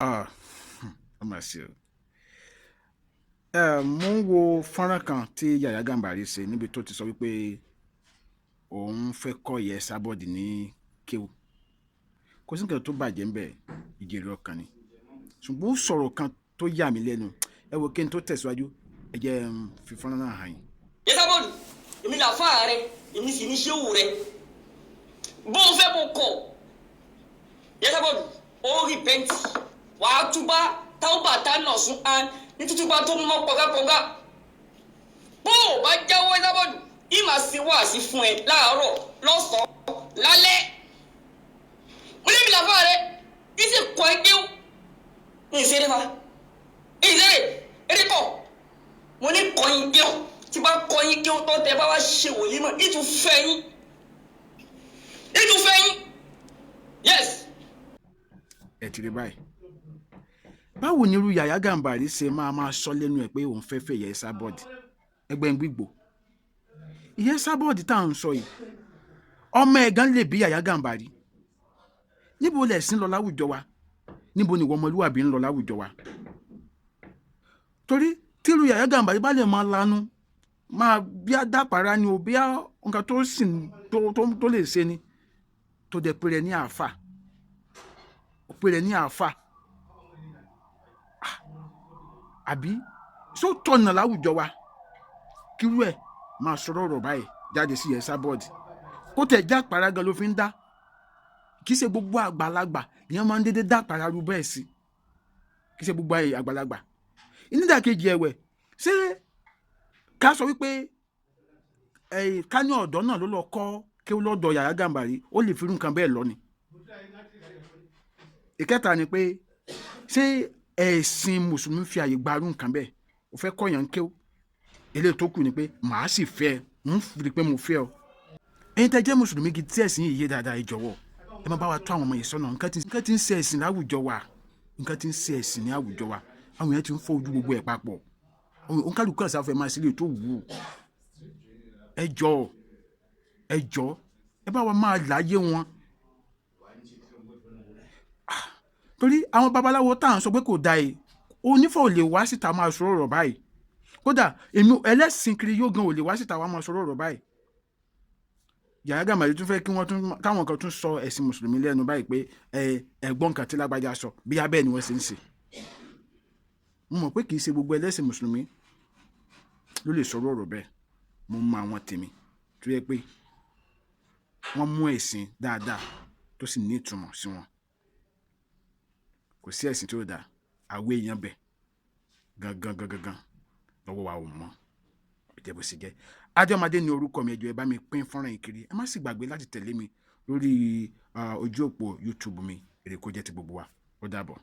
Ah, ọmọ sí o. Mo ń wo fọ́nrán kan tí Yaya Gambari ṣe níbi tó ti sọ wípé òun fẹ́ kọ́ ìyá Esabod ní kéwú. Kò sí nǹkan tó bàjẹ́ ń bẹ̀, ìjèrè ọkàn ni. Ṣùgbọ́n ó sọ̀rọ̀ kan tó yà mí lẹ́nu. Ẹ wo kí n tó tẹ̀síwájú, ẹ jẹ́ fi fọ́nrán náà hàn yín. Esabod, èmi là fà rẹ, èmi sì ní ṣéwù rẹ. Bó o fẹ́ mo kọ̀. Esabod, ó rí bẹ́ǹtì. Wàá túbá táwọn bàtà náà sún án ní tútúbá tó mọ́ pọ̀gápọ̀gá. Bó o bá jáwọ́ Esabod, ìmà sí wàásí fún ẹ láàárọ̀, lọ́sàn-án, lálẹ́. Mo ní mi là fà rẹ, ìsì kọ́ ẹgbẹ́ ìṣeré fa. Ìṣeré, eré kọ̀. Mo ní kọ́yìn gbé ọ́. Tí bá kọ́yìn gbé ọ́ tó tẹ bá wá ṣe wòlíì mọ́, ìtú fẹ́ yín. Ìtú fẹ́ yín. Yes. Ẹ ti rí báyìí. Báwo ni irú Yaya Gambari ṣe máa sọ lẹ́nu ẹ̀ pé òun fẹ́ fẹ́ ìyá Esabod? Ẹgbẹ́ ń gbígbó. Ìyá Esabod tá à ń sọ yìí, ọmọ ẹ̀gán lè bí Yaya Gambari. Níbo lẹ̀sìn lọ láwùjọ wa? Níbo ni ìwọ ọmọlúwàbí ń lọ láwùjọ wa? Torí tí irú Yaya Gambari bá lè máa lanu, máa bí a dápàrá ni o, bí a nǹkan tó sì tó lè ṣe ni, tó dẹ̀ pé rẹ̀ ní àáfà. Ó pé rẹ̀ ní àáfà. Àbí só tọ̀nà láwùjọ wa kírú ẹ̀ máa sọ̀rọ̀ ọ̀rọ̀ báyìí jáde sí Esabod. Kó tẹ̀ já àpárá gan ló fi ń dá. Kì í ṣe gbogbo àgbàlagbà ìyẹn máa ń dédé dá àpárá rú bẹ́ẹ̀ sí. Kì í ṣe gbogbo àgbàlagbà. Ìnídàkejì ẹ̀wẹ̀, ṣé ká sọ wípé ká ní ọ̀dọ́ náà ló lọ kọ́ kí ó lọ́dọ̀ Yaya Gambari, ó lè fi irú nǹkan bẹ́ẹ̀ lọ ni. Ìkẹta ni pé ṣé ẹ̀sìn mùsùlùmí fi àyè gbarú nǹkan bẹ́ẹ̀? Ó fẹ́ kọ́yàn kéwú. Eléyìí tó kù ni pé màá sì fẹ́ ẹ, ń fi pé mo fẹ́ ọ. Ẹ̀yin tẹ́ jẹ́ mùsùlùmí gidi tí ẹ̀sìn yìí yé dáadáa, ẹ jọ̀wọ́ ẹ máa bá wa tó àwọn ọmọ yìí sọ́nà. Nǹkan tí ń ṣe ẹ̀sìn láwùjọ wa, nǹkan tí ń ṣe ẹ̀sìn ní àwùjọ wa, àwọn èèyàn ti ń fọ́ ojú gbogbo ẹ̀ papọ̀. Òun kálukú àṣà fẹ́ máa sílẹ̀ tó wù ú. Ẹ jọ̀ọ́ ẹ bá wa máa láyé wọn. Torí àwọn babaláwo tá à ń sọ pé kò da yìí, onífọ̀ ò lè wá síta máa sọ̀rọ̀ ọ̀rọ̀ báyìí. Kódà èmi ẹlẹ́sìn kiri yóò gan ò lè wá síta wá máa sọ̀rọ̀ ọ̀rọ̀ báyìí. Yaya Gambari tún fẹ́ kí káwọn kan tún sọ ẹ̀sìn mùsùlùmí lẹ́nu báyìí pé ẹ̀gbọ́n kan tí lágbájá sọ bí abẹ́ ni wọ́n ṣe ń ṣe. Mo mọ̀ pé kì í ṣe gbogbo ẹlẹ́sìn mùsùlùmí ló lè sọ̀rọ̀ ọ̀rọ̀ bẹ́ẹ̀. Mo mọ àwọn tèmi tó yẹ pé wọ́n mú ẹ̀sìn dáadáa tó sì ní ìtumọ̀ sí wọn. Kò sí ẹ̀sìn tí ó dáa, àwọ̀ èèyàn bẹ̀ gangan lọ́wọ́ wa ò mọ́. Ìjẹ́ bó ṣe jẹ́. Adéọmọdé ni orúkọ mi, ẹ jọ̀ọ́ ẹ bá mi pín fọ́nrán yìí kiri. Ẹ má sì gbàgbé láti tẹ̀lé mi lórí ojú òpó YouTube mi. Èrè kó jẹ́ ti gbogbo wa. Ó dàbọ̀.